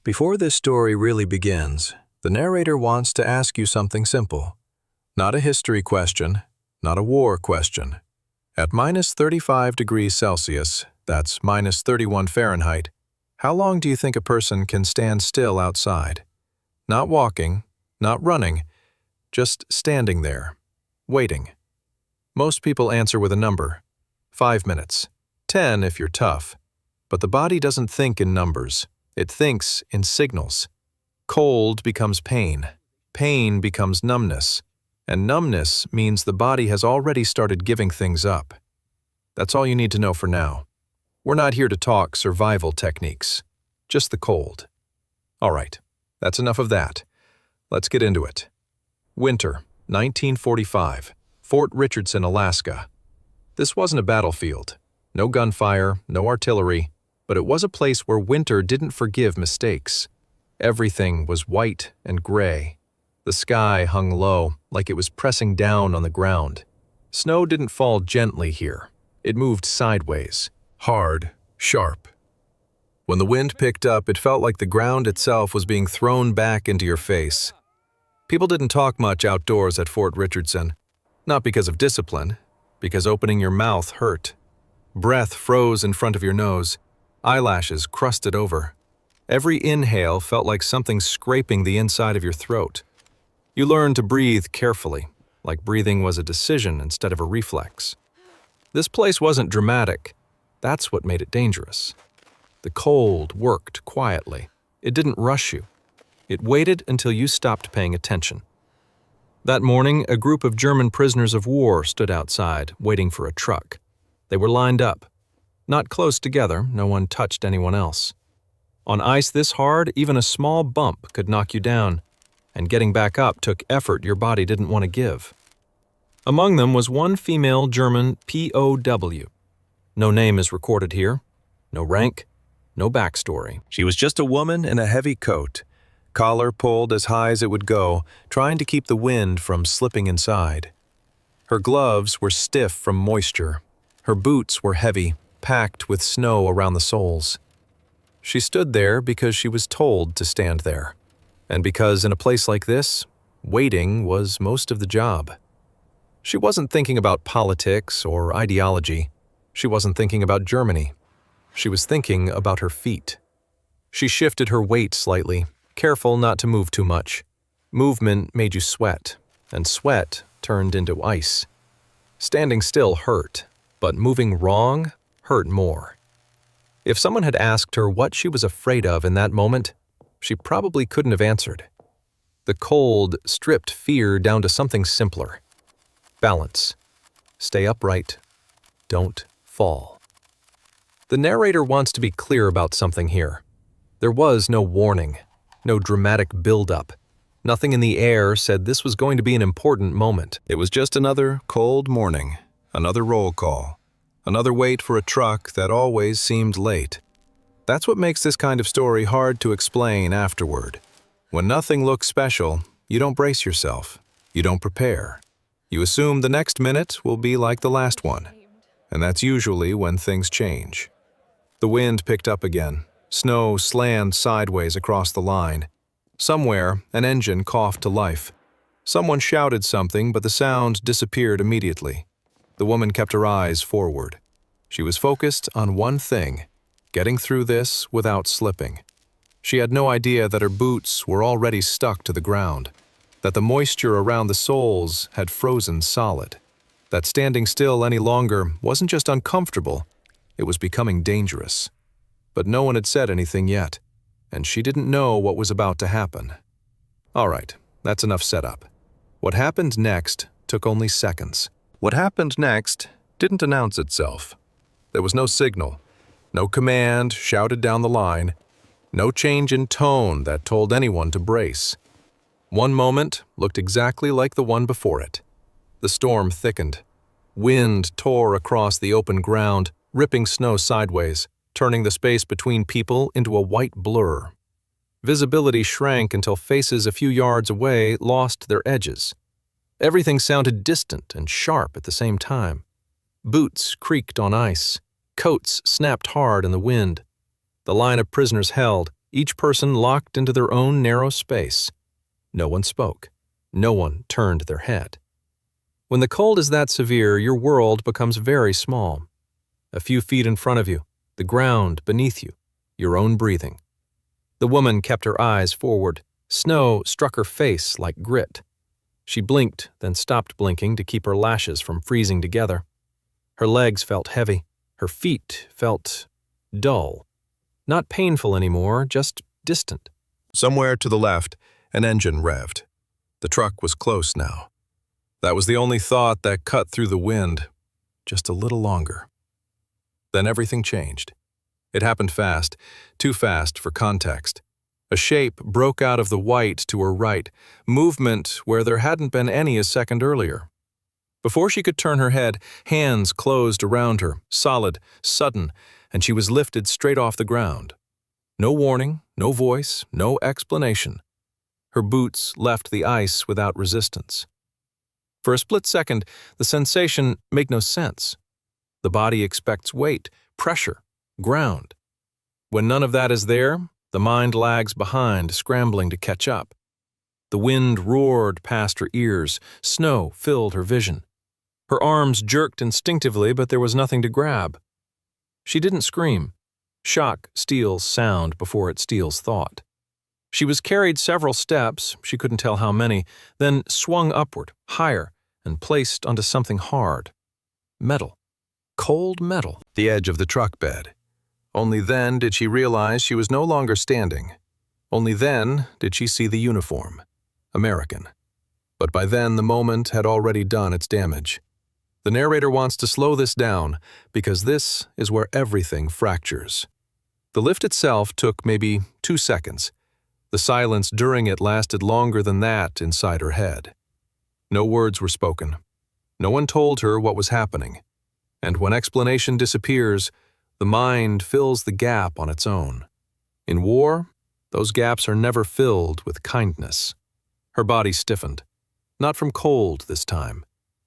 Before this story really begins, the narrator wants to ask you something simple. Not a history question, not a war question. At minus 35 degrees Celsius, that's minus 31 Fahrenheit, how long do you think a person can stand still outside? Not walking, not running, just standing there, waiting. Most people answer with a number. 5 minutes. 10 if you're tough. But the body doesn't think in numbers. It thinks in signals. Cold becomes pain. Pain becomes numbness. And numbness means the body has already started giving things up. That's all you need to know for now. We're not here to talk survival techniques. Just the cold. All right, that's enough of that. Let's get into it. Winter, 1945, Fort Richardson, Alaska. This wasn't a battlefield. No gunfire, no artillery, but it was a place where winter didn't forgive mistakes. Everything was white and gray. The sky hung low, like it was pressing down on the ground. Snow didn't fall gently here. It moved sideways, hard, sharp. When the wind picked up, it felt like the ground itself was being thrown back into your face. People didn't talk much outdoors at Fort Richardson, not because of discipline, because opening your mouth hurt. Breath froze in front of your nose, eyelashes crusted over. Every inhale felt like something scraping the inside of your throat. You learned to breathe carefully, like breathing was a decision instead of a reflex. This place wasn't dramatic. That's what made it dangerous. The cold worked quietly. It didn't rush you. It waited until you stopped paying attention. That morning, a group of German prisoners of war stood outside, waiting for a truck. They were lined up. Not close together, no one touched anyone else. On ice this hard, even a small bump could knock you down, and getting back up took effort your body didn't want to give. Among them was one female German POW. No name is recorded here, no rank, no backstory. She was just a woman in a heavy coat, collar pulled as high as it would go, trying to keep the wind from slipping inside. Her gloves were stiff from moisture. Her boots were heavy, packed with snow around the soles. She stood there because she was told to stand there, and because in a place like this, waiting was most of the job. She wasn't thinking about politics or ideology. She wasn't thinking about Germany. She was thinking about her feet. She shifted her weight slightly, careful not to move too much. Movement made you sweat, and sweat turned into ice. Standing still hurt, but moving wrong hurt more. If someone had asked her what she was afraid of in that moment, she probably couldn't have answered. The cold stripped fear down to something simpler. Balance. Stay upright. Don't fall. The narrator wants to be clear about something here. There was no warning, no dramatic build-up. Nothing in the air said this was going to be an important moment. It was just another cold morning, another roll call, another wait for a truck that always seemed late. That's what makes this kind of story hard to explain afterward. When nothing looks special, you don't brace yourself. You don't prepare. You assume the next minute will be like the last one. And that's usually when things change. The wind picked up again. Snow slammed sideways across the line. Somewhere, an engine coughed to life. Someone shouted something, but the sound disappeared immediately. The woman kept her eyes forward. She was focused on one thing, getting through this without slipping. She had no idea that her boots were already stuck to the ground, that the moisture around the soles had frozen solid, that standing still any longer wasn't just uncomfortable, it was becoming dangerous. But no one had said anything yet, and she didn't know what was about to happen. All right, that's enough setup. What happened next took only seconds. What happened next didn't announce itself. There was no signal, no command shouted down the line, no change in tone that told anyone to brace. One moment looked exactly like the one before it. The storm thickened. Wind tore across the open ground, ripping snow sideways, turning the space between people into a white blur. Visibility shrank until faces a few yards away lost their edges. Everything sounded distant and sharp at the same time. Boots creaked on ice. Coats snapped hard in the wind. The line of prisoners held, each person locked into their own narrow space. No one spoke. No one turned their head. When the cold is that severe, your world becomes very small. A few feet in front of you, the ground beneath you, your own breathing. The woman kept her eyes forward. Snow struck her face like grit. She blinked, then stopped blinking to keep her lashes from freezing together. Her legs felt heavy. Her feet felt dull. Not painful anymore, just distant. Somewhere to the left, an engine revved. The truck was close now. That was the only thought that cut through the wind, just a little longer. Then everything changed. It happened fast, too fast for context. A shape broke out of the white to her right, movement where there hadn't been any a second earlier. Before she could turn her head, hands closed around her, solid, sudden, and she was lifted straight off the ground. No warning, no voice, no explanation. Her boots left the ice without resistance. For a split second, the sensation made no sense. The body expects weight, pressure, ground. When none of that is there, the mind lags behind, scrambling to catch up. The wind roared past her ears, snow filled her vision. Her arms jerked instinctively, but there was nothing to grab. She didn't scream. Shock steals sound before it steals thought. She was carried several steps, she couldn't tell how many, then swung upward, higher, and placed onto something hard. Metal. Cold metal. The edge of the truck bed. Only then did she realize she was no longer standing. Only then did she see the uniform. American. But by then the moment had already done its damage. The narrator wants to slow this down because this is where everything fractures. The lift itself took maybe 2 seconds. The silence during it lasted longer than that inside her head. No words were spoken. No one told her what was happening. And when explanation disappears, the mind fills the gap on its own. In war, those gaps are never filled with kindness. Her body stiffened. Not from cold this time.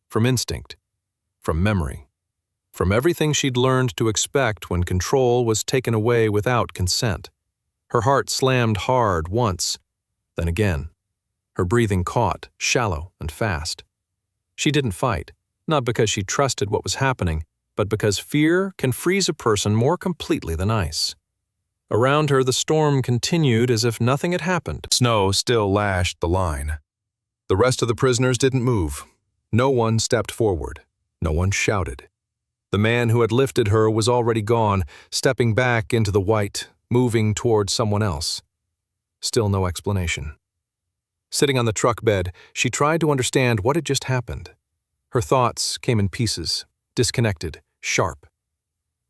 From instinct. From memory. From everything she'd learned to expect when control was taken away without consent. Her heart slammed hard once, then again. Her breathing caught, shallow and fast. She didn't fight, not because she trusted what was happening, but because fear can freeze a person more completely than ice. Around her, the storm continued as if nothing had happened. Snow still lashed the line. The rest of the prisoners didn't move. No one stepped forward. No one shouted. The man who had lifted her was already gone, stepping back into the white, moving towards someone else. Still no explanation. Sitting on the truck bed, she tried to understand what had just happened. Her thoughts came in pieces, disconnected, sharp.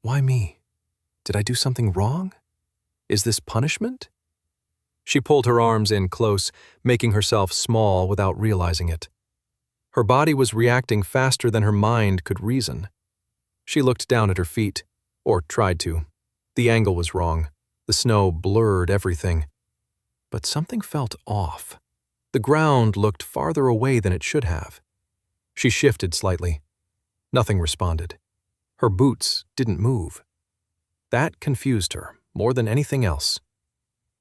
Why me? Did I do something wrong? Is this punishment? She pulled her arms in close, making herself small without realizing it. Her body was reacting faster than her mind could reason. She looked down at her feet, or tried to. The angle was wrong. The snow blurred everything. But something felt off. The ground looked farther away than it should have. She shifted slightly. Nothing responded. Her boots didn't move. That confused her more than anything else.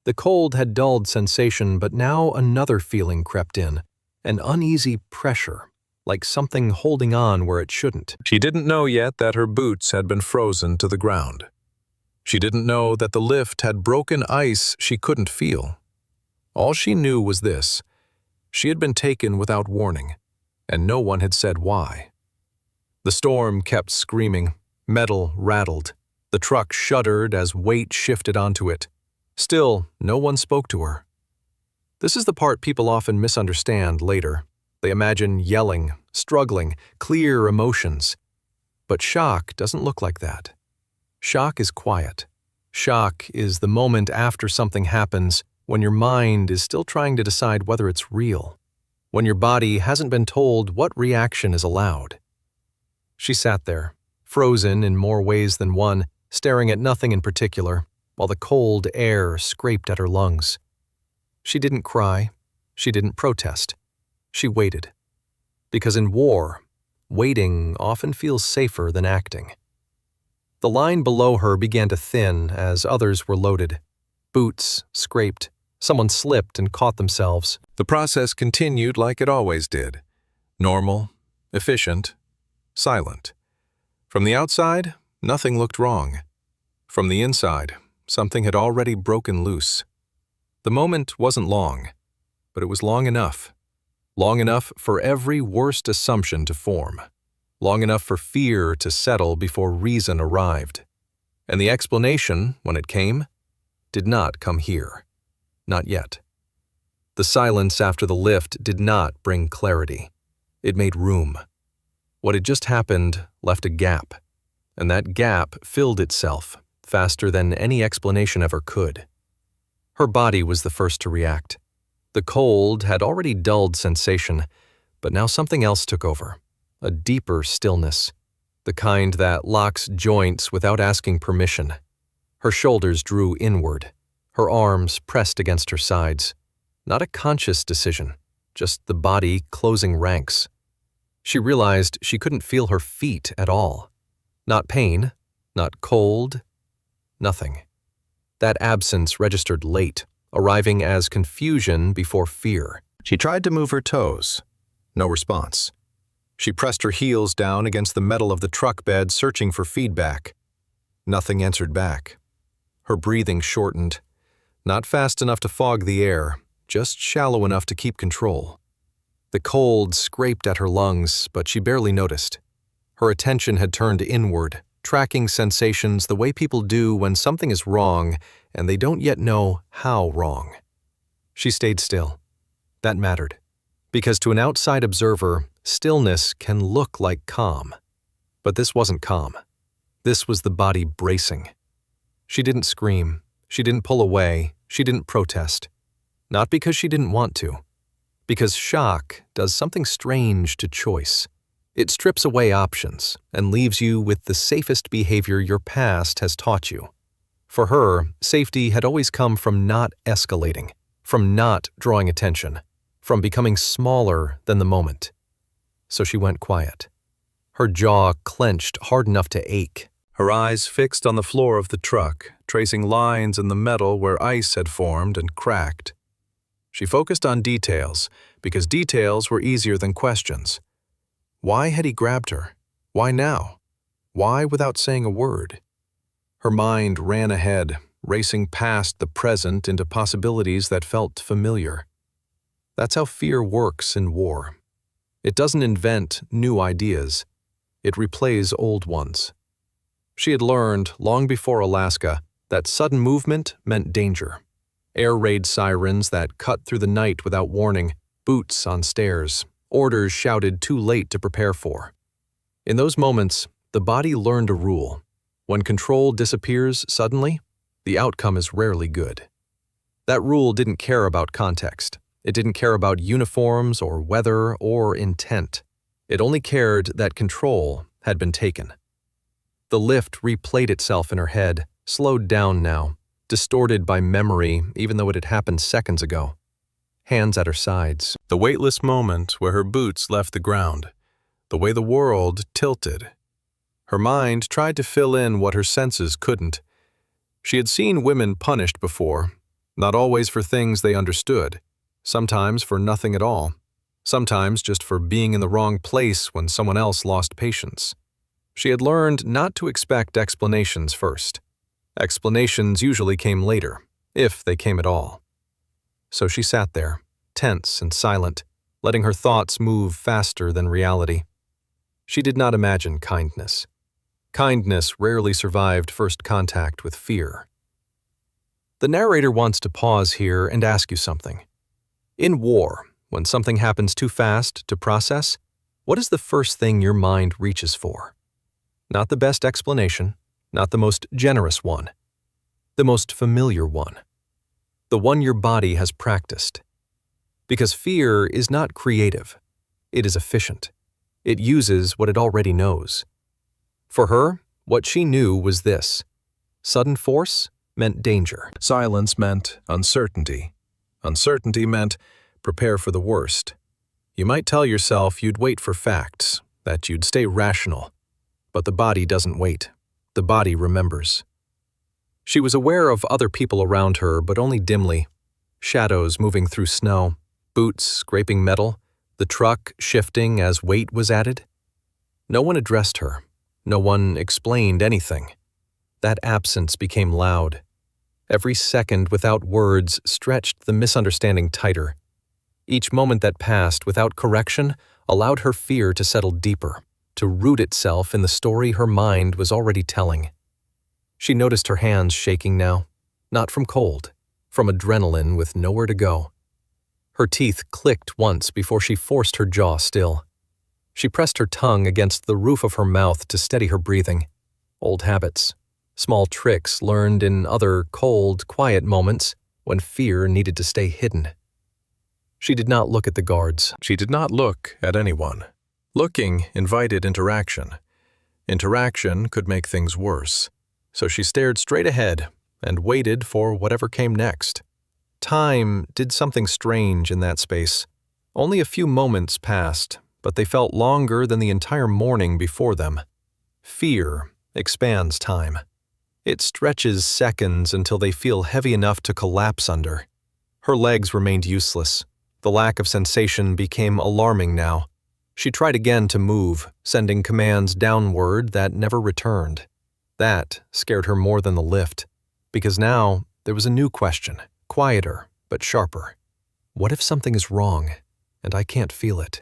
The cold had dulled sensation, but now another feeling crept in, an uneasy pressure, like something holding on where it shouldn't. She didn't know yet that her boots had been frozen to the ground. She didn't know that the lift had broken ice she couldn't feel. All she knew was this: she had been taken without warning, and no one had said why. The storm kept screaming. Metal rattled. The truck shuddered as weight shifted onto it. Still, no one spoke to her. This is the part people often misunderstand later. They imagine yelling, struggling, clear emotions. But shock doesn't look like that. Shock is quiet. Shock is the moment after something happens, when your mind is still trying to decide whether it's real, when your body hasn't been told what reaction is allowed. She sat there, frozen in more ways than one, staring at nothing in particular, while the cold air scraped at her lungs. She didn't cry. She didn't protest. She waited. Because in war, waiting often feels safer than acting. The line below her began to thin as others were loaded. Boots scraped. Someone slipped and caught themselves. The process continued like it always did. Normal, efficient, silent. From the outside, nothing looked wrong. From the inside, something had already broken loose. The moment wasn't long, but it was long enough. Long enough for every worst assumption to form. Long enough for fear to settle before reason arrived. And the explanation, when it came, did not come here. Not yet. The silence after the lift did not bring clarity. It made room. What had just happened left a gap, and that gap filled itself faster than any explanation ever could. Her body was the first to react. The cold had already dulled sensation, but now something else took over. A deeper stillness, the kind that locks joints without asking permission. Her shoulders drew inward, her arms pressed against her sides. Not a conscious decision, just the body closing ranks. She realized she couldn't feel her feet at all. Not pain, not cold, nothing. That absence registered late, arriving as confusion before fear. She tried to move her toes. No response. She pressed her heels down against the metal of the truck bed, searching for feedback. Nothing answered back. Her breathing shortened. Not fast enough to fog the air, just shallow enough to keep control. The cold scraped at her lungs, but she barely noticed. Her attention had turned inward, tracking sensations the way people do when something is wrong and they don't yet know how wrong. She stayed still. That mattered, because to an outside observer, stillness can look like calm. But this wasn't calm. This was the body bracing. She didn't scream. She didn't pull away. She didn't protest. Not because she didn't want to. Because shock does something strange to choice. It strips away options and leaves you with the safest behavior your past has taught you. For her, safety had always come from not escalating, from not drawing attention, from becoming smaller than the moment. So she went quiet. Her jaw clenched hard enough to ache. Her eyes fixed on the floor of the truck, tracing lines in the metal where ice had formed and cracked. She focused on details, because details were easier than questions. Why had he grabbed her? Why now? Why without saying a word? Her mind ran ahead, racing past the present into possibilities that felt familiar. That's how fear works in war. It doesn't invent new ideas. It replays old ones. She had learned, long before Alaska, that sudden movement meant danger. Air raid sirens that cut through the night without warning, boots on stairs, orders shouted too late to prepare for. In those moments, the body learned a rule. When control disappears suddenly, the outcome is rarely good. That rule didn't care about context. It didn't care about uniforms or weather or intent. It only cared that control had been taken. The lift replayed itself in her head, slowed down now, distorted by memory even though it had happened seconds ago. Hands at her sides. The weightless moment where her boots left the ground. The way the world tilted. Her mind tried to fill in what her senses couldn't. She had seen women punished before, not always for things they understood, sometimes for nothing at all, sometimes just for being in the wrong place when someone else lost patience. She had learned not to expect explanations first. Explanations usually came later, if they came at all. So she sat there, tense and silent, letting her thoughts move faster than reality. She did not imagine kindness. Kindness rarely survived first contact with fear. The narrator wants to pause here and ask you something. In war, when something happens too fast to process, what is the first thing your mind reaches for? Not the best explanation, not the most generous one, the most familiar one, the one your body has practiced. Because fear is not creative, it is efficient. It uses what it already knows. For her, what she knew was this: sudden force meant danger. Silence meant uncertainty. Uncertainty meant prepare for the worst. You might tell yourself you'd wait for facts, that you'd stay rational. But the body doesn't wait. The body remembers. She was aware of other people around her, but only dimly. Shadows moving through snow, boots scraping metal, the truck shifting as weight was added. No one addressed her. No one explained anything. That absence became loud. Every second without words stretched the misunderstanding tighter. Each moment that passed without correction allowed her fear to settle deeper, to root itself in the story her mind was already telling. She noticed her hands shaking now, not from cold, from adrenaline with nowhere to go. Her teeth clicked once before she forced her jaw still. She pressed her tongue against the roof of her mouth to steady her breathing. Old habits, small tricks learned in other cold, quiet moments when fear needed to stay hidden. She did not look at the guards. She did not look at anyone. Looking invited interaction. Interaction could make things worse. So she stared straight ahead and waited for whatever came next. Time did something strange in that space. Only a few moments passed, but they felt longer than the entire morning before them. Fear expands time. It stretches seconds until they feel heavy enough to collapse under. Her legs remained useless. The lack of sensation became alarming now. She tried again to move, sending commands downward that never returned. That scared her more than the lift, because now there was a new question, quieter but sharper. What if something is wrong, and I can't feel it?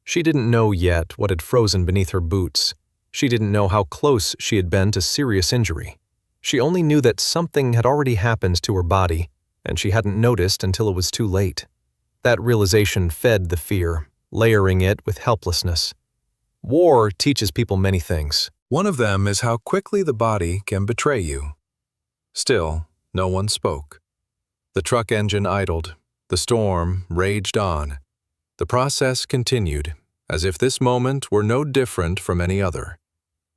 She didn't know yet what had frozen beneath her boots. She didn't know how close she had been to serious injury. She only knew that something had already happened to her body, and she hadn't noticed until it was too late. That realization fed the fear, layering it with helplessness. War teaches people many things. One of them is how quickly the body can betray you. Still, no one spoke. The truck engine idled. The storm raged on. The process continued, as if this moment were no different from any other.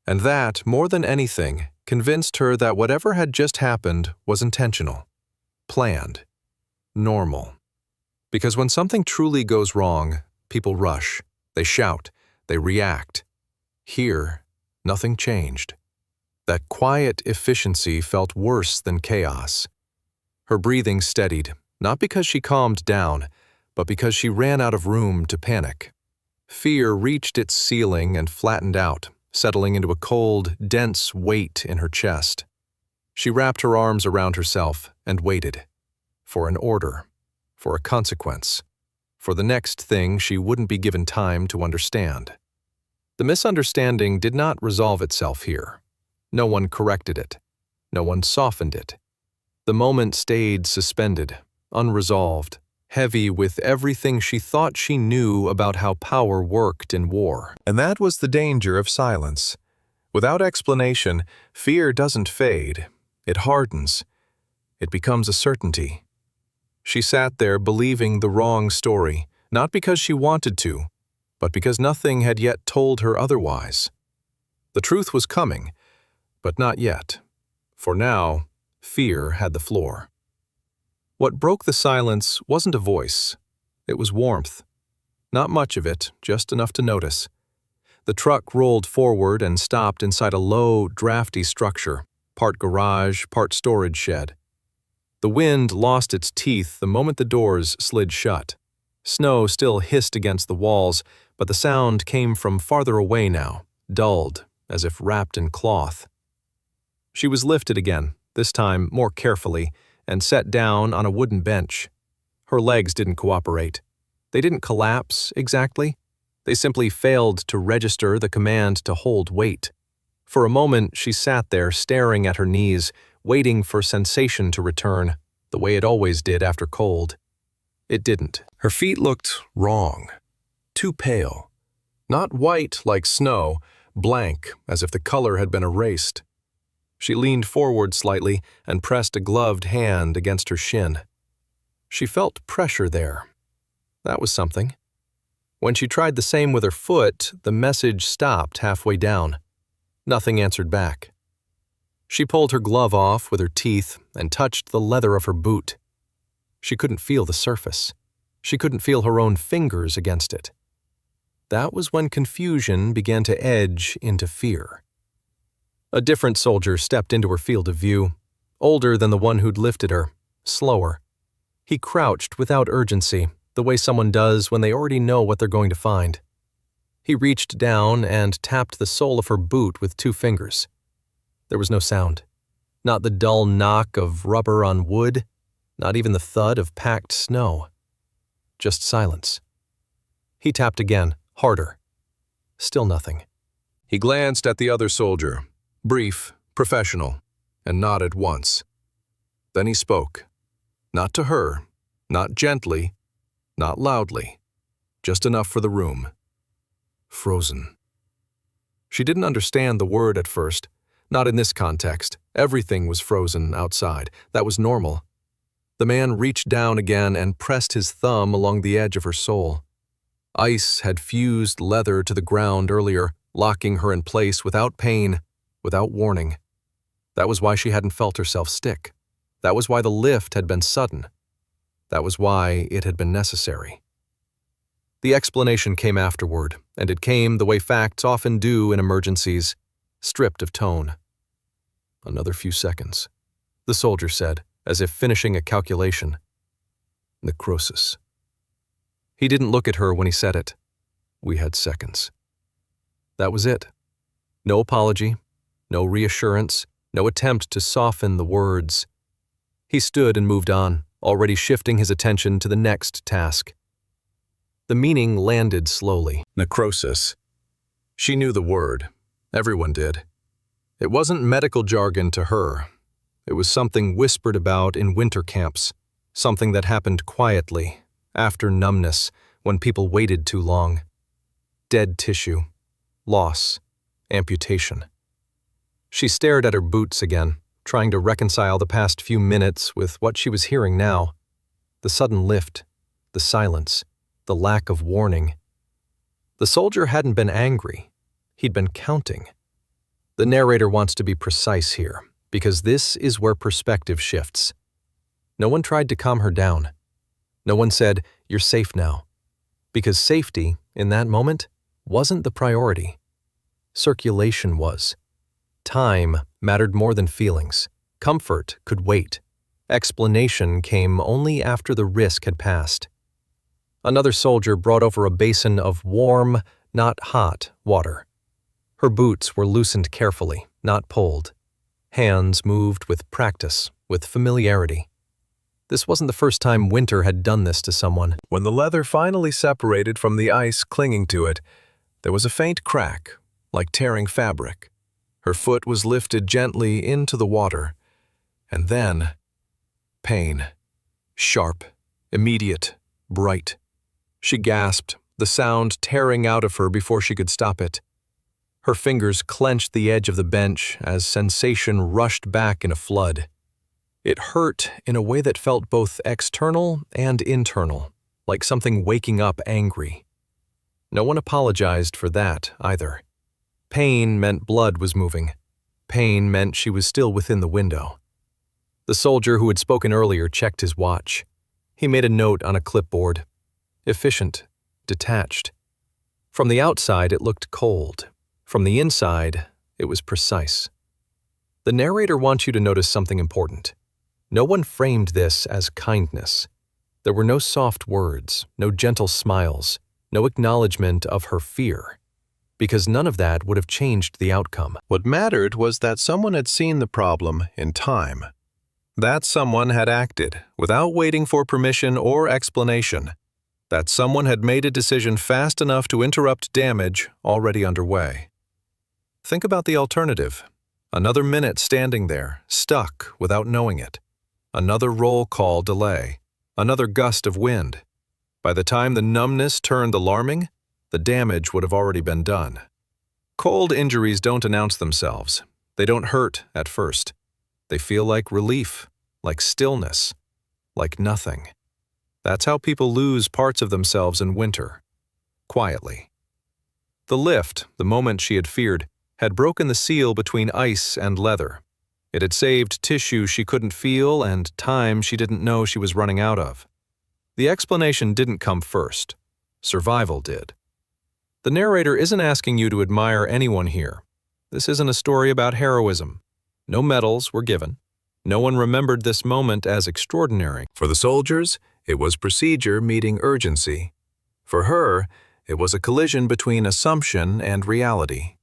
And that, more than anything, convinced her that whatever had just happened was intentional, planned, normal. Because when something truly goes wrong, people rush, they shout, they react. Here, nothing changed. That quiet efficiency felt worse than chaos. Her breathing steadied, not because she calmed down, but because she ran out of room to panic. Fear reached its ceiling and flattened out, settling into a cold, dense weight in her chest. She wrapped her arms around herself and waited. For an order. For a consequence. For the next thing she wouldn't be given time to understand. The misunderstanding did not resolve itself here. No one corrected it. No one softened it. The moment stayed suspended, unresolved, heavy with everything she thought she knew about how power worked in war. And that was the danger of silence. Without explanation, fear doesn't fade. It hardens. It becomes a certainty. She sat there believing the wrong story, not because she wanted to, but because nothing had yet told her otherwise. The truth was coming, but not yet. For now, fear had the floor. What broke the silence wasn't a voice. It was warmth. Not much of it, just enough to notice. The truck rolled forward and stopped inside a low, drafty structure, part garage, part storage shed. The wind lost its teeth the moment the doors slid shut. Snow still hissed against the walls, but the sound came from farther away now, dulled, as if wrapped in cloth. She was lifted again, this time more carefully, and set down on a wooden bench. Her legs didn't cooperate. They didn't collapse, exactly. They simply failed to register the command to hold weight. For a moment, she sat there staring at her knees, waiting for sensation to return, the way it always did after cold. It didn't. Her feet looked wrong. Too pale. Not white like snow, blank, as if the color had been erased. She leaned forward slightly and pressed a gloved hand against her shin. She felt pressure there. That was something. When she tried the same with her foot, the message stopped halfway down. Nothing answered back. She pulled her glove off with her teeth and touched the leather of her boot. She couldn't feel the surface. She couldn't feel her own fingers against it. That was when confusion began to edge into fear. A different soldier stepped into her field of view, older than the one who'd lifted her, slower. He crouched without urgency, the way someone does when they already know what they're going to find. He reached down and tapped the sole of her boot with 2 fingers. There was no sound. Not the dull knock of rubber on wood, not even the thud of packed snow. Just silence. He tapped again, harder. Still nothing. He glanced at the other soldier, brief, professional, and nodded once. Then he spoke. Not to her, not gently, not loudly, just enough for the room. Frozen. She didn't understand the word at first. Not in this context. Everything was frozen outside. That was normal. The man reached down again and pressed his thumb along the edge of her sole. Ice had fused leather to the ground earlier, locking her in place without pain, without warning. That was why she hadn't felt herself stick. That was why the lift had been sudden. That was why it had been necessary. The explanation came afterward, and it came the way facts often do in emergencies, stripped of tone. Another few seconds, the soldier said, as if finishing a calculation. Necrosis. He didn't look at her when he said it. We had seconds. That was it. No apology, no reassurance, no attempt to soften the words. He stood and moved on, already shifting his attention to the next task. The meaning landed slowly. Necrosis. She knew the word. Everyone did. It wasn't medical jargon to her. It was something whispered about in winter camps, something that happened quietly, after numbness, when people waited too long. Dead tissue, loss, amputation. She stared at her boots again, trying to reconcile the past few minutes with what she was hearing now. The sudden lift, the silence, the lack of warning. The soldier hadn't been angry. He'd been counting. The narrator wants to be precise here, because this is where perspective shifts. No one tried to calm her down. No one said, "You're safe now." Because safety, in that moment, wasn't the priority. Circulation was. Time mattered more than feelings. Comfort could wait. Explanation came only after the risk had passed. Another soldier brought over a basin of warm, not hot, water. Her boots were loosened carefully, not pulled. Hands moved with practice, with familiarity. This wasn't the first time winter had done this to someone. When the leather finally separated from the ice clinging to it, there was a faint crack, like tearing fabric. Her foot was lifted gently into the water. And then, pain. Sharp, immediate, bright. She gasped, the sound tearing out of her before she could stop it. Her fingers clenched the edge of the bench as sensation rushed back in a flood. It hurt in a way that felt both external and internal, like something waking up angry. No one apologized for that either. Pain meant blood was moving. Pain meant she was still within the window. The soldier who had spoken earlier checked his watch. He made a note on a clipboard. Efficient, detached. From the outside, it looked cold. From the inside, it was precise. The narrator wants you to notice something important. No one framed this as kindness. There were no soft words, no gentle smiles, no acknowledgement of her fear, because none of that would have changed the outcome. What mattered was that someone had seen the problem in time. That someone had acted without waiting for permission or explanation. That someone had made a decision fast enough to interrupt damage already underway. Think about the alternative. Another minute standing there, stuck without knowing it. Another roll call delay. Another gust of wind. By the time the numbness turned alarming, the damage would have already been done. Cold injuries don't announce themselves. They don't hurt at first. They feel like relief, like stillness, like nothing. That's how people lose parts of themselves in winter. Quietly. The lift, the moment she had feared, had broken the seal between ice and leather. It had saved tissue she couldn't feel and time she didn't know she was running out of. The explanation didn't come first. Survival did. The narrator isn't asking you to admire anyone here. This isn't a story about heroism. No medals were given. No one remembered this moment as extraordinary. For the soldiers, it was procedure meeting urgency. For her, it was a collision between assumption and reality.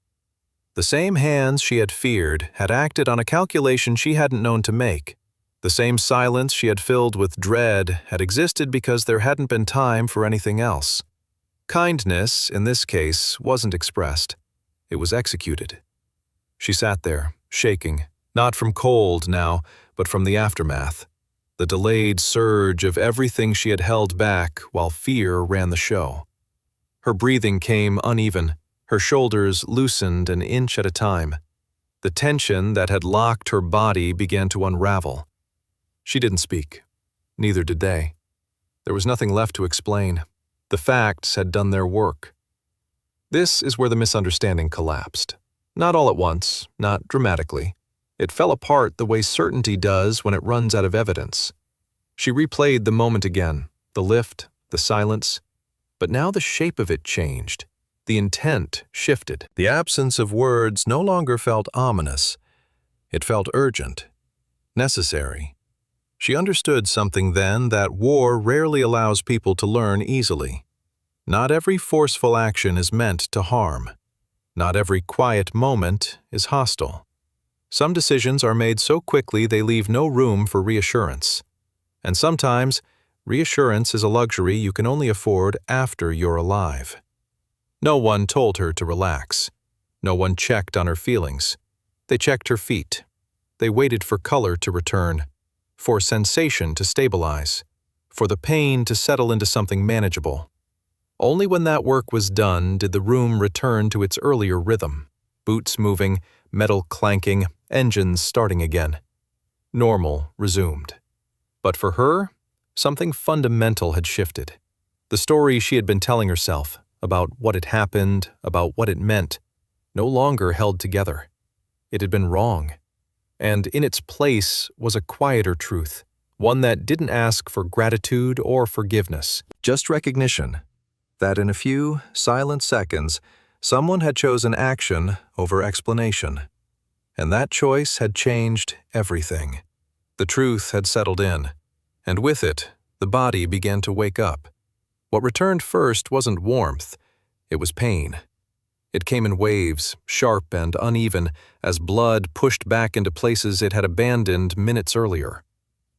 The same hands she had feared had acted on a calculation she hadn't known to make. The same silence she had filled with dread had existed because there hadn't been time for anything else. Kindness, in this case, wasn't expressed. It was executed. She sat there, shaking, not from cold now, but from the aftermath. The delayed surge of everything she had held back while fear ran the show. Her breathing came uneven, her shoulders loosened an inch at a time. The tension that had locked her body began to unravel. She didn't speak. Neither did they. There was nothing left to explain. The facts had done their work. This is where the misunderstanding collapsed. Not all at once, not dramatically. It fell apart the way certainty does when it runs out of evidence. She replayed the moment again, the lift, the silence, but now the shape of it changed. The intent shifted. The absence of words no longer felt ominous. It felt urgent, necessary. She understood something then that war rarely allows people to learn easily. Not every forceful action is meant to harm. Not every quiet moment is hostile. Some decisions are made so quickly they leave no room for reassurance. And sometimes, reassurance is a luxury you can only afford after you're alive. No one told her to relax. No one checked on her feelings. They checked her feet. They waited for color to return, for sensation to stabilize, for the pain to settle into something manageable. Only when that work was done did the room return to its earlier rhythm, boots moving, metal clanking, engines starting again. Normal resumed. But for her, something fundamental had shifted. The story she had been telling herself, about what had happened, about what it meant, no longer held together. It had been wrong. And in its place was a quieter truth, one that didn't ask for gratitude or forgiveness. Just recognition that in a few silent seconds, someone had chosen action over explanation. And that choice had changed everything. The truth had settled in, and with it, the body began to wake up. What returned first wasn't warmth, it was pain. It came in waves, sharp and uneven, as blood pushed back into places it had abandoned minutes earlier.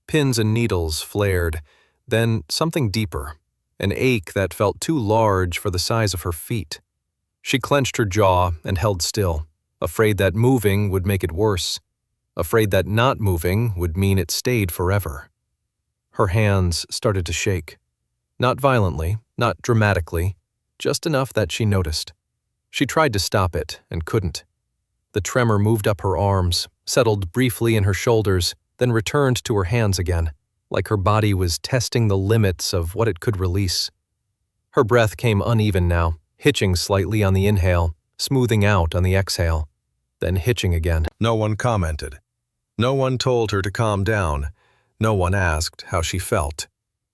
Pins and needles flared, then something deeper, an ache that felt too large for the size of her feet. She clenched her jaw and held still, afraid that moving would make it worse, afraid that not moving would mean it stayed forever. Her hands started to shake. Not violently, not dramatically, just enough that she noticed. She tried to stop it and couldn't. The tremor moved up her arms, settled briefly in her shoulders, then returned to her hands again, like her body was testing the limits of what it could release. Her breath came uneven now, hitching slightly on the inhale, smoothing out on the exhale, then hitching again. No one commented. No one told her to calm down. No one asked how she felt.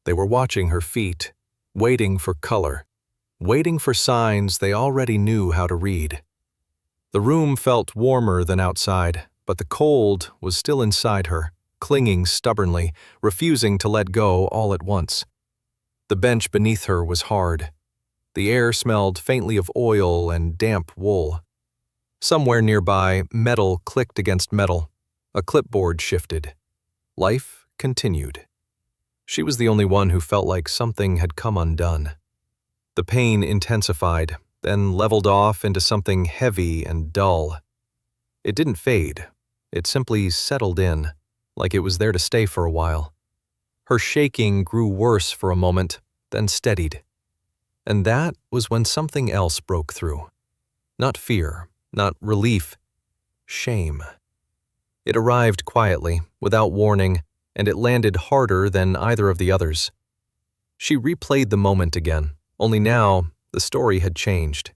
They were watching her feet, waiting for color, waiting for signs they already knew how to read. The room felt warmer than outside, but the cold was still inside her, clinging stubbornly, refusing to let go all at once. The bench beneath her was hard. The air smelled faintly of oil and damp wool. Somewhere nearby, metal clicked against metal. A clipboard shifted. Life continued. She was the only one who felt like something had come undone. The pain intensified, then leveled off into something heavy and dull. It didn't fade. It simply settled in, like it was there to stay for a while. Her shaking grew worse for a moment, then steadied. And that was when something else broke through. Not fear, not relief, shame. It arrived quietly, without warning, and it landed harder than either of the others. She replayed the moment again, only now the story had changed.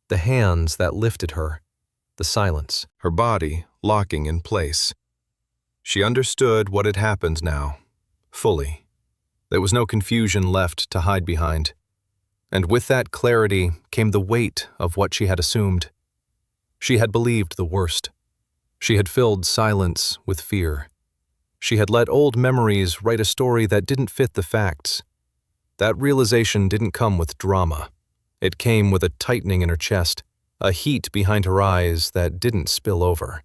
The hands that lifted her, the silence, her body locking in place. She understood what had happened now, fully. There was no confusion left to hide behind. And with that clarity came the weight of what she had assumed. She had believed the worst. She had filled silence with fear. She had let old memories write a story that didn't fit the facts. That realization didn't come with drama. It came with a tightening in her chest, a heat behind her eyes that didn't spill over.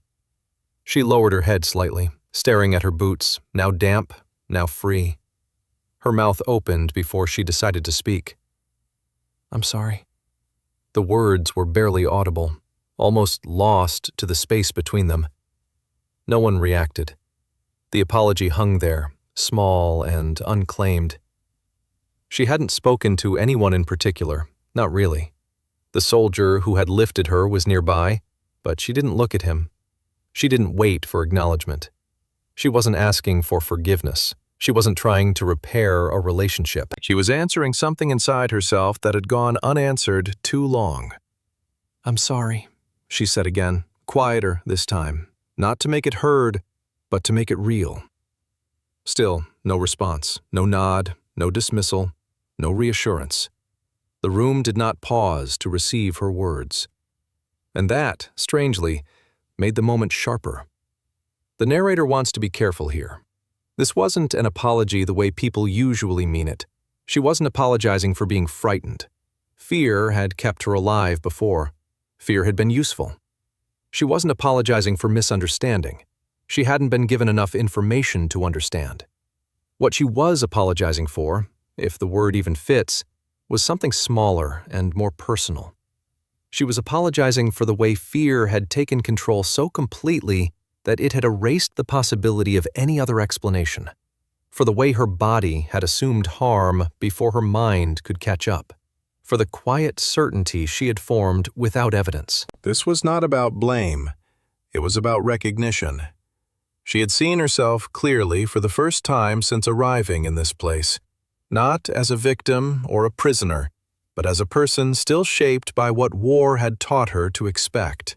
She lowered her head slightly, staring at her boots, now damp, now free. Her mouth opened before she decided to speak. "I'm sorry." The words were barely audible, almost lost to the space between them. No one reacted. The apology hung there, small and unclaimed. She hadn't spoken to anyone in particular, not really. The soldier who had lifted her was nearby, but she didn't look at him. She didn't wait for acknowledgement. She wasn't asking for forgiveness. She wasn't trying to repair a relationship. She was answering something inside herself that had gone unanswered too long. "I'm sorry," she said again, quieter this time, not to make it heard, but to make it real. Still, no response, no nod, no dismissal, no reassurance. The room did not pause to receive her words. And that, strangely, made the moment sharper. The narrator wants to be careful here. This wasn't an apology the way people usually mean it. She wasn't apologizing for being frightened. Fear had kept her alive before. Fear had been useful. She wasn't apologizing for misunderstanding. She hadn't been given enough information to understand. What she was apologizing for, if the word even fits, was something smaller and more personal. She was apologizing for the way fear had taken control so completely that it had erased the possibility of any other explanation, for the way her body had assumed harm before her mind could catch up, for the quiet certainty she had formed without evidence. This was not about blame. It was about recognition. She had seen herself clearly for the first time since arriving in this place, not as a victim or a prisoner, but as a person still shaped by what war had taught her to expect.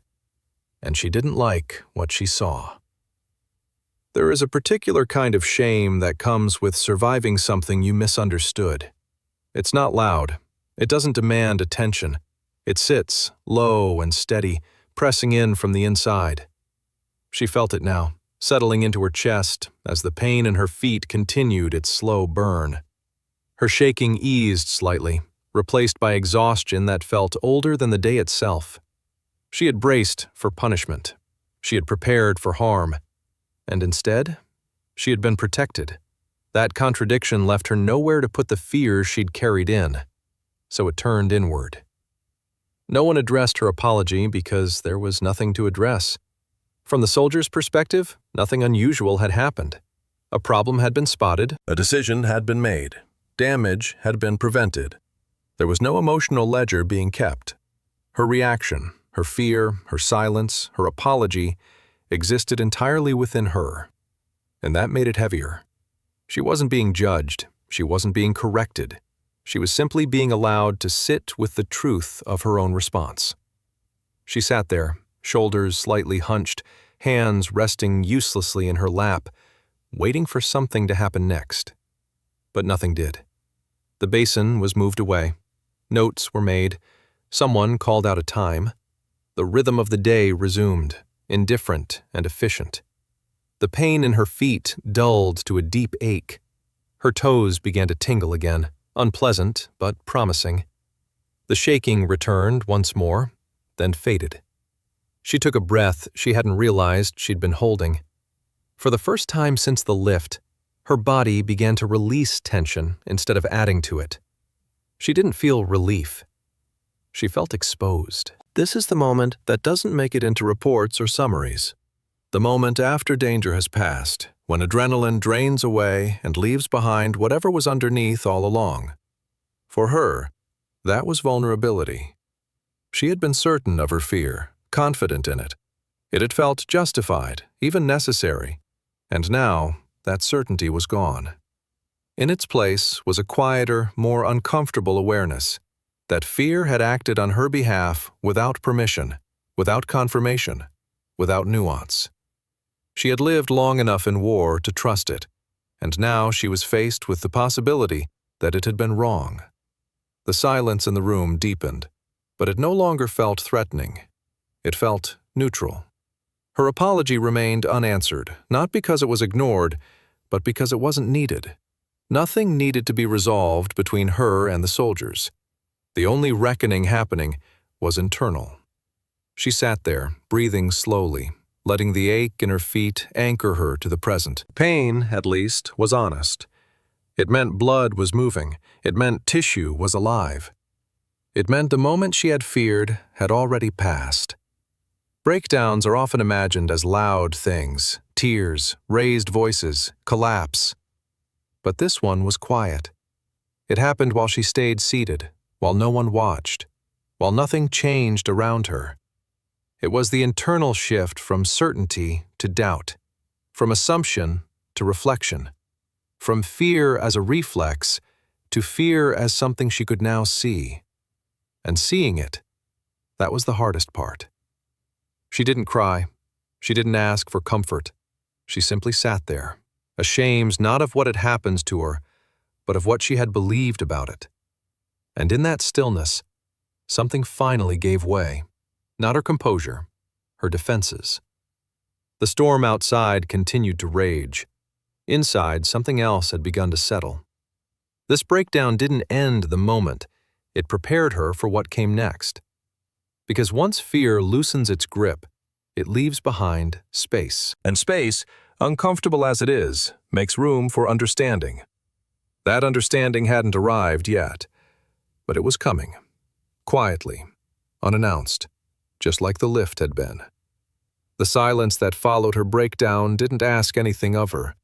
And she didn't like what she saw. There is a particular kind of shame that comes with surviving something you misunderstood. It's not loud. It doesn't demand attention. It sits, low and steady, pressing in from the inside. She felt it now, settling into her chest as the pain in her feet continued its slow burn. Her shaking eased slightly, replaced by exhaustion that felt older than the day itself. She had braced for punishment. She had prepared for harm. And instead, she had been protected. That contradiction left her nowhere to put the fear she'd carried in. So it turned inward. No one addressed her apology because there was nothing to address. From the soldier's perspective, nothing unusual had happened. A problem had been spotted. A decision had been made. Damage had been prevented. There was no emotional ledger being kept. Her reaction, her fear, her silence, her apology existed entirely within her. And that made it heavier. She wasn't being judged. She wasn't being corrected. She was simply being allowed to sit with the truth of her own response. She sat there, shoulders slightly hunched, hands resting uselessly in her lap, waiting for something to happen next. But nothing did. The basin was moved away. Notes were made. Someone called out a time. The rhythm of the day resumed, indifferent and efficient. The pain in her feet dulled to a deep ache. Her toes began to tingle again, unpleasant but promising. The shaking returned once more, then faded. She took a breath she hadn't realized she'd been holding. For the first time since the lift, her body began to release tension instead of adding to it. She didn't feel relief. She felt exposed. This is the moment that doesn't make it into reports or summaries. The moment after danger has passed, when adrenaline drains away and leaves behind whatever was underneath all along. For her, that was vulnerability. She had been certain of her fear, confident in it. It had felt justified, even necessary. And now, that certainty was gone. In its place was a quieter, more uncomfortable awareness that fear had acted on her behalf without permission, without confirmation, without nuance. She had lived long enough in war to trust it, and now she was faced with the possibility that it had been wrong. The silence in the room deepened, but it no longer felt threatening. It felt neutral. Her apology remained unanswered, not because it was ignored, but because it wasn't needed. Nothing needed to be resolved between her and the soldiers. The only reckoning happening was internal. She sat there, breathing slowly, letting the ache in her feet anchor her to the present. Pain, at least, was honest. It meant blood was moving. It meant tissue was alive. It meant the moment she had feared had already passed. Breakdowns are often imagined as loud things, tears, raised voices, collapse. But this one was quiet. It happened while she stayed seated, while no one watched, while nothing changed around her. It was the internal shift from certainty to doubt, from assumption to reflection, from fear as a reflex to fear as something she could now see. And seeing it, that was the hardest part. She didn't cry. She didn't ask for comfort. She simply sat there, ashamed not of what had happened to her, but of what she had believed about it. And in that stillness, something finally gave way. Not her composure, her defenses. The storm outside continued to rage. Inside, something else had begun to settle. This breakdown didn't end the moment. It prepared her for what came next. Because once fear loosens its grip, it leaves behind space. And space, uncomfortable as it is, makes room for understanding. That understanding hadn't arrived yet, but it was coming. Quietly, unannounced, just like the lift had been. The silence that followed her breakdown didn't ask anything of her.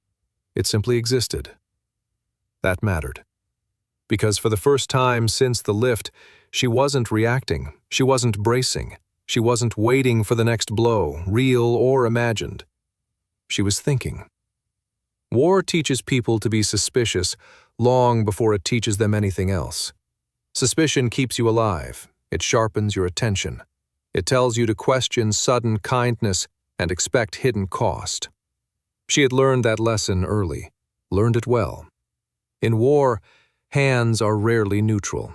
It simply existed. That mattered. Because for the first time since the lift, she wasn't reacting, she wasn't bracing, she wasn't waiting for the next blow, real or imagined. She was thinking. War teaches people to be suspicious long before it teaches them anything else. Suspicion keeps you alive. It sharpens your attention. It tells you to question sudden kindness and expect hidden cost. She had learned that lesson early, learned it well. In war, hands are rarely neutral.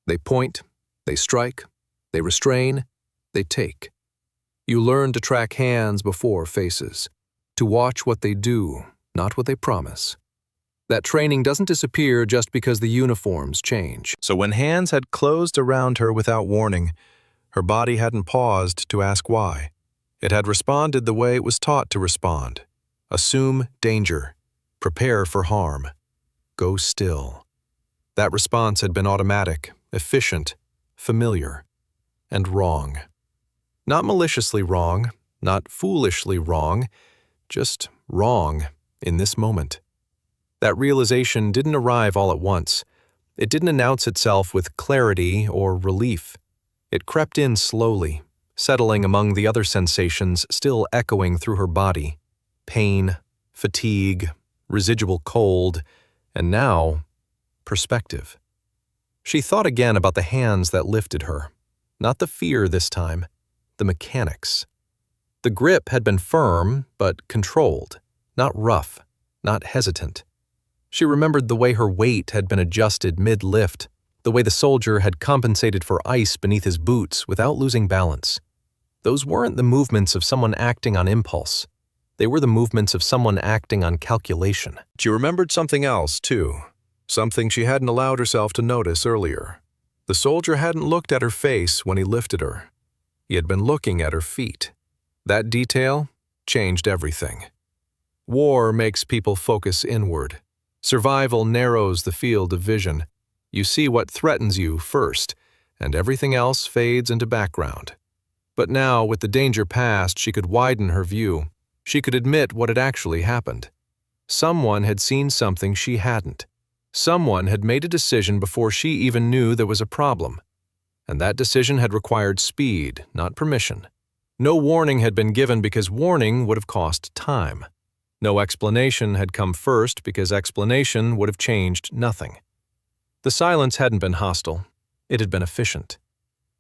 They point, they strike, they restrain, they take. You learn to track hands before faces, to watch what they do, not what they promise. That training doesn't disappear just because the uniforms change. So when hands had closed around her without warning, her body hadn't paused to ask why. It had responded the way it was taught to respond. Assume danger. Prepare for harm. Go still. That response had been automatic, efficient, familiar, and wrong. Not maliciously wrong, not foolishly wrong, just wrong in this moment. That realization didn't arrive all at once. It didn't announce itself with clarity or relief. It crept in slowly, settling among the other sensations still echoing through her body. Pain, fatigue, residual cold, and now, perspective. She thought again about the hands that lifted her. Not the fear this time, the mechanics. The grip had been firm, but controlled, not rough, not hesitant. She remembered the way her weight had been adjusted mid-lift, the way the soldier had compensated for ice beneath his boots without losing balance. Those weren't the movements of someone acting on impulse. They were the movements of someone acting on calculation. She remembered something else, too. Something she hadn't allowed herself to notice earlier. The soldier hadn't looked at her face when he lifted her. He had been looking at her feet. That detail changed everything. War makes people focus inward. Survival narrows the field of vision. You see what threatens you first, and everything else fades into background. But now, with the danger past, she could widen her view. She could admit what had actually happened. Someone had seen something she hadn't. Someone had made a decision before she even knew there was a problem. And that decision had required speed, not permission. No warning had been given because warning would have cost time. No explanation had come first because explanation would have changed nothing. The silence hadn't been hostile. It had been efficient.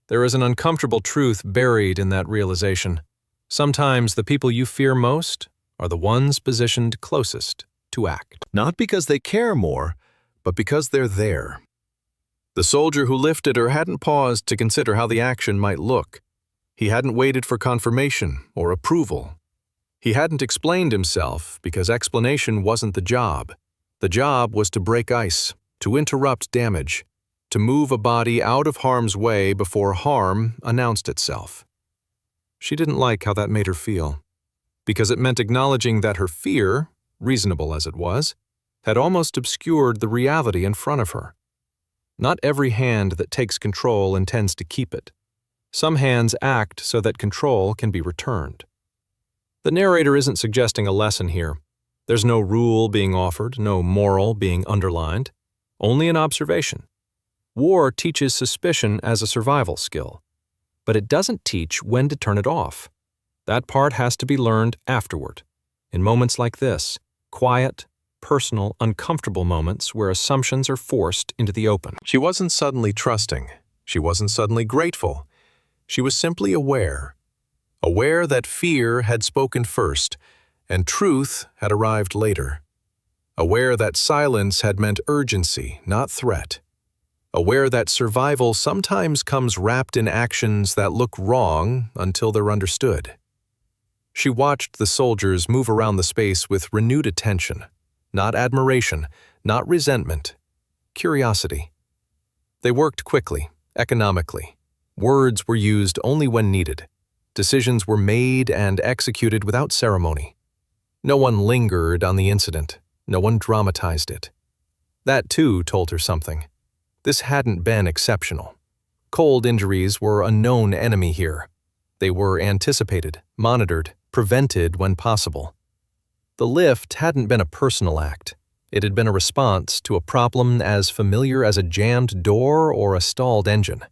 There is an uncomfortable truth buried in that realization. Sometimes the people you fear most are the ones positioned closest to act. Not because they care more, but because they're there. The soldier who lifted her hadn't paused to consider how the action might look. He hadn't waited for confirmation or approval. He hadn't explained himself because explanation wasn't the job. The job was to break ice, to interrupt damage, to move a body out of harm's way before harm announced itself. She didn't like how that made her feel, because it meant acknowledging that her fear, reasonable as it was, had almost obscured the reality in front of her. Not every hand that takes control intends to keep it. Some hands act so that control can be returned. The narrator isn't suggesting a lesson here. There's no rule being offered, no moral being underlined, only an observation. War teaches suspicion as a survival skill, but it doesn't teach when to turn it off. That part has to be learned afterward, in moments like this, quiet, personal, uncomfortable moments where assumptions are forced into the open. She wasn't suddenly trusting. She wasn't suddenly grateful. She was simply aware. Aware that fear had spoken first, and truth had arrived later. Aware that silence had meant urgency, not threat. Aware that survival sometimes comes wrapped in actions that look wrong until they're understood. She watched the soldiers move around the space with renewed attention, not admiration, not resentment, curiosity. They worked quickly, economically. Words were used only when needed. Decisions were made and executed without ceremony. No one lingered on the incident. No one dramatized it. That, too, told her something. This hadn't been exceptional. Cold injuries were a known enemy here. They were anticipated, monitored, prevented when possible. The lift hadn't been a personal act. It had been a response to a problem as familiar as a jammed door or a stalled engine.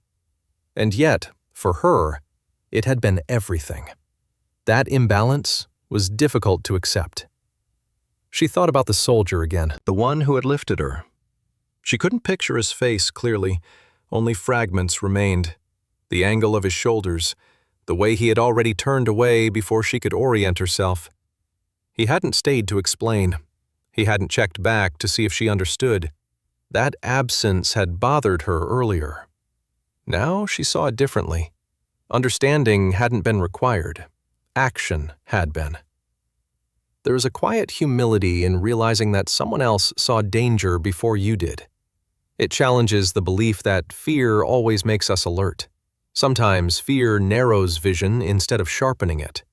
And yet, for her, it had been everything. That imbalance was difficult to accept. She thought about the soldier again, the one who had lifted her. She couldn't picture his face clearly, only fragments remained. The angle of his shoulders, the way he had already turned away before she could orient herself. He hadn't stayed to explain. He hadn't checked back to see if she understood. That absence had bothered her earlier. Now she saw it differently. Understanding hadn't been required. Action had been. There is a quiet humility in realizing that someone else saw danger before you did. It challenges the belief that fear always makes us alert. Sometimes fear narrows vision instead of sharpening it.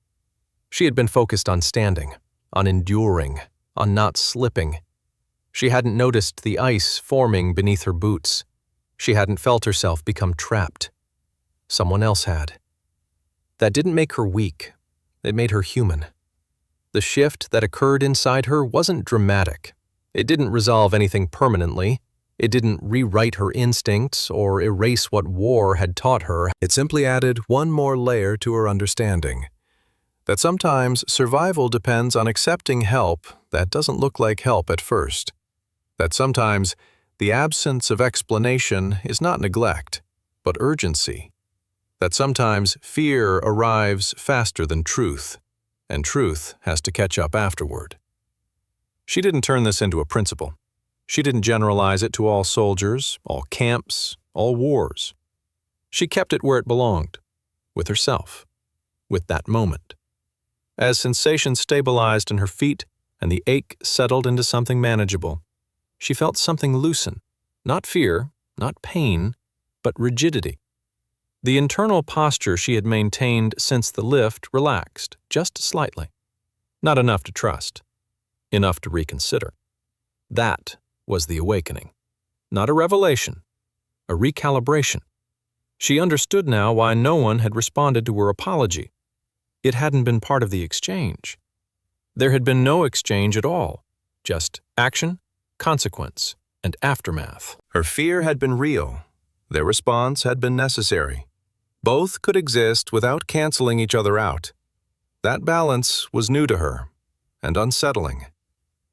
She had been focused on standing, on enduring, on not slipping. She hadn't noticed the ice forming beneath her boots. She hadn't felt herself become trapped. Someone else had. That didn't make her weak. It made her human. The shift that occurred inside her wasn't dramatic. It didn't resolve anything permanently. It didn't rewrite her instincts or erase what war had taught her. It simply added one more layer to her understanding. That sometimes survival depends on accepting help that doesn't look like help at first. That sometimes the absence of explanation is not neglect, but urgency. That sometimes fear arrives faster than truth, and truth has to catch up afterward. She didn't turn this into a principle. She didn't generalize it to all soldiers, all camps, all wars. She kept it where it belonged, with herself, with that moment. As sensation stabilized in her feet and the ache settled into something manageable, she felt something loosen, not fear, not pain, but rigidity. The internal posture she had maintained since the lift relaxed, just slightly. Not enough to trust, enough to reconsider. That was the awakening. Not a revelation, a recalibration. She understood now why no one had responded to her apology. It hadn't been part of the exchange. There had been no exchange at all, just action, consequence, and aftermath. Her fear had been real. Their response had been necessary. Both could exist without canceling each other out. That balance was new to her, and unsettling.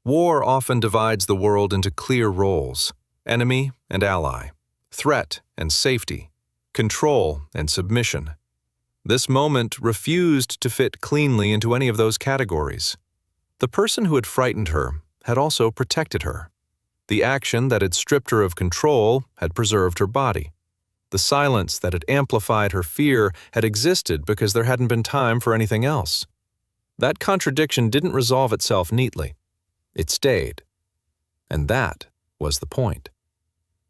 War often divides the world into clear roles: enemy and ally, threat and safety, control and submission. This moment refused to fit cleanly into any of those categories. The person who had frightened her had also protected her. The action that had stripped her of control had preserved her body. The silence that had amplified her fear had existed because there hadn't been time for anything else. That contradiction didn't resolve itself neatly. It stayed. And that was the point.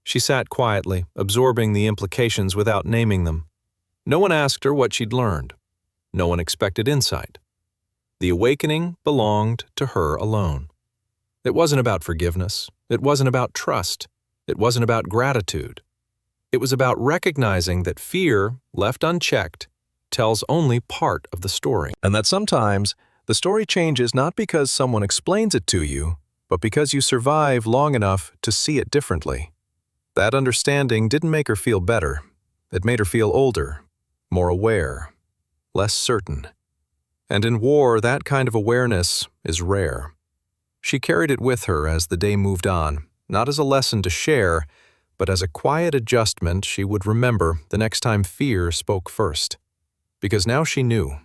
She sat quietly, absorbing the implications without naming them. No one asked her what she'd learned. No one expected insight. The awakening belonged to her alone. It wasn't about forgiveness. It wasn't about trust. It wasn't about gratitude. It was about recognizing that fear, left unchecked, tells only part of the story. And that sometimes the story changes not because someone explains it to you, but because you survive long enough to see it differently. That understanding didn't make her feel better. It made her feel older, more aware, less certain. And in war, that kind of awareness is rare. She carried it with her as the day moved on, not as a lesson to share, but as a quiet adjustment she would remember the next time fear spoke first. Because now she knew.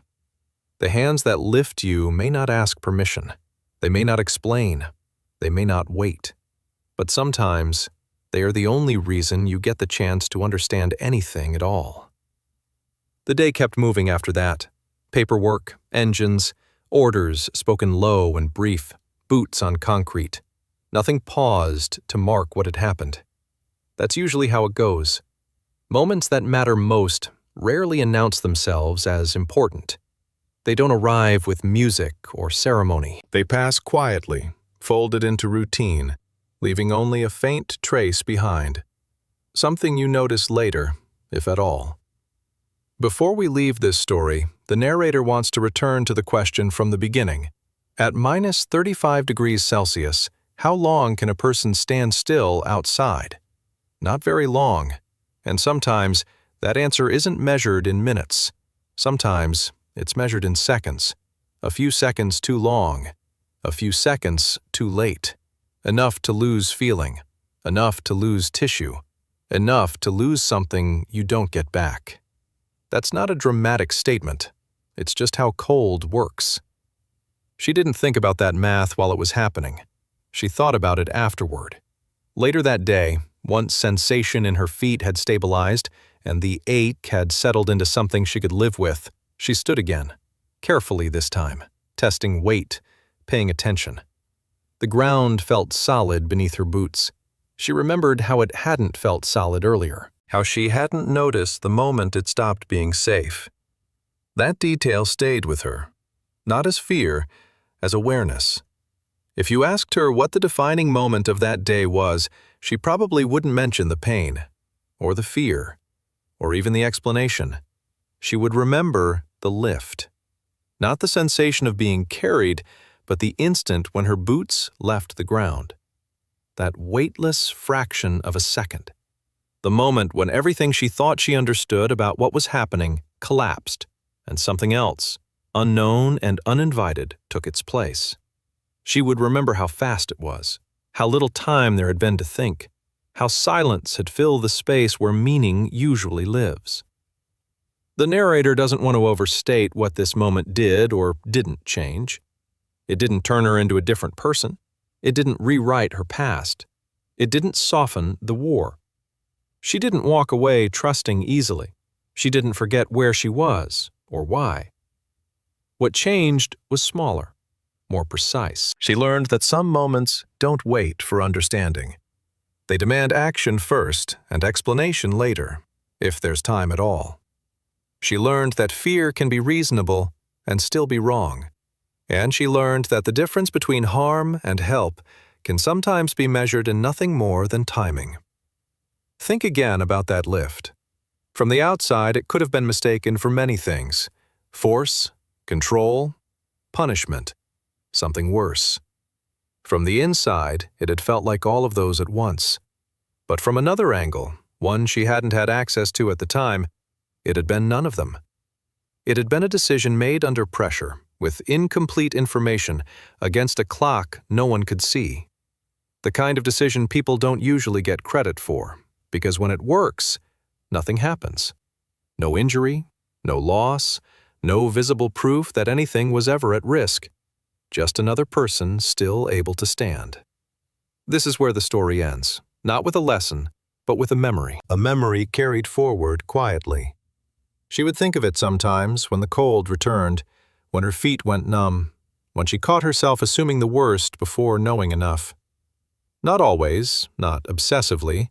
The hands that lift you may not ask permission. They may not explain. They may not wait. But sometimes, they are the only reason you get the chance to understand anything at all. The day kept moving after that. Paperwork, engines, orders spoken low and brief, boots on concrete. Nothing paused to mark what had happened. That's usually how it goes. Moments that matter most rarely announce themselves as important. They don't arrive with music or ceremony. They pass quietly, folded into routine, leaving only a faint trace behind. Something you notice later, if at all. Before we leave this story, the narrator wants to return to the question from the beginning. At minus 35 degrees Celsius, how long can a person stand still outside? Not very long. And sometimes, that answer isn't measured in minutes. Sometimes, it's measured in seconds. A few seconds too long. A few seconds too late. Enough to lose feeling. Enough to lose tissue. Enough to lose something you don't get back. That's not a dramatic statement. It's just how cold works. She didn't think about that math while it was happening. She thought about it afterward. Later that day, once sensation in her feet had stabilized and the ache had settled into something she could live with, she stood again, carefully this time, testing weight, paying attention. The ground felt solid beneath her boots. She remembered how it hadn't felt solid earlier, how she hadn't noticed the moment it stopped being safe. That detail stayed with her, not as fear, as awareness. If you asked her what the defining moment of that day was, she probably wouldn't mention the pain, or the fear, or even the explanation. She would remember the lift. Not the sensation of being carried, but the instant when her boots left the ground. That weightless fraction of a second. The moment when everything she thought she understood about what was happening collapsed, and something else, unknown and uninvited, took its place. She would remember how fast it was, how little time there had been to think, how silence had filled the space where meaning usually lives. The narrator doesn't want to overstate what this moment did or didn't change. It didn't turn her into a different person. It didn't rewrite her past. It didn't soften the war. She didn't walk away trusting easily. She didn't forget where she was or why. What changed was smaller, more precise. She learned that some moments don't wait for understanding. They demand action first and explanation later, if there's time at all. She learned that fear can be reasonable and still be wrong. And she learned that the difference between harm and help can sometimes be measured in nothing more than timing. Think again about that lift. From the outside, it could have been mistaken for many things: force, control, punishment, something worse. From the inside, it had felt like all of those at once. But from another angle, one she hadn't had access to at the time, it had been none of them. It had been a decision made under pressure, with incomplete information, against a clock no one could see. The kind of decision people don't usually get credit for, because when it works, nothing happens. No injury, no loss, no visible proof that anything was ever at risk. Just another person still able to stand. This is where the story ends, not with a lesson, but with a memory carried forward quietly. She would think of it sometimes when the cold returned, when her feet went numb, when she caught herself assuming the worst before knowing enough. Not always, not obsessively,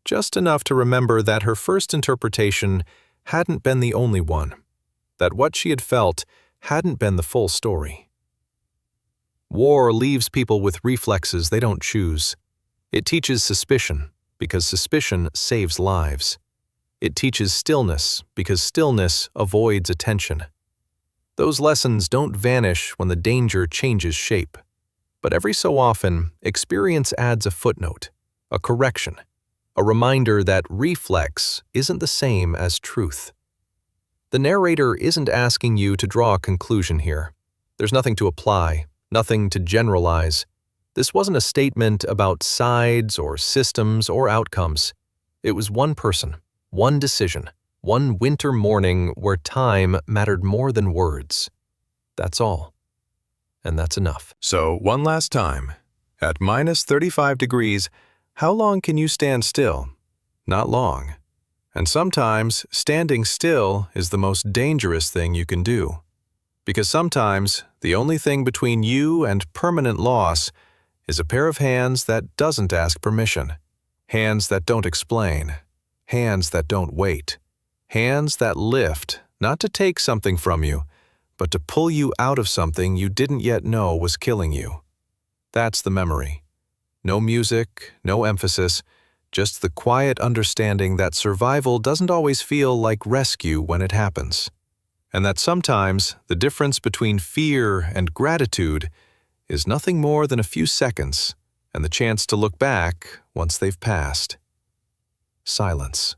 just enough to remember that her first interpretation hadn't been the only one, that what she had felt hadn't been the full story. War leaves people with reflexes they don't choose. It teaches suspicion, because suspicion saves lives. It teaches stillness, because stillness avoids attention. Those lessons don't vanish when the danger changes shape. But every so often, experience adds a footnote, a correction, a reminder that reflex isn't the same as truth. The narrator isn't asking you to draw a conclusion here. There's nothing to apply, nothing to generalize. This wasn't a statement about sides or systems or outcomes. It was one person, one decision, one winter morning where time mattered more than words. That's all. And that's enough. So, one last time. At minus 35 degrees, how long can you stand still? Not long. And sometimes, standing still is the most dangerous thing you can do. Because sometimes, the only thing between you and permanent loss is a pair of hands that doesn't ask permission. Hands that don't explain. Hands that don't wait. Hands that lift, not to take something from you, but to pull you out of something you didn't yet know was killing you. That's the memory. No music, no emphasis, just the quiet understanding that survival doesn't always feel like rescue when it happens. And that sometimes the difference between fear and gratitude is nothing more than a few seconds and the chance to look back once they've passed. Silence.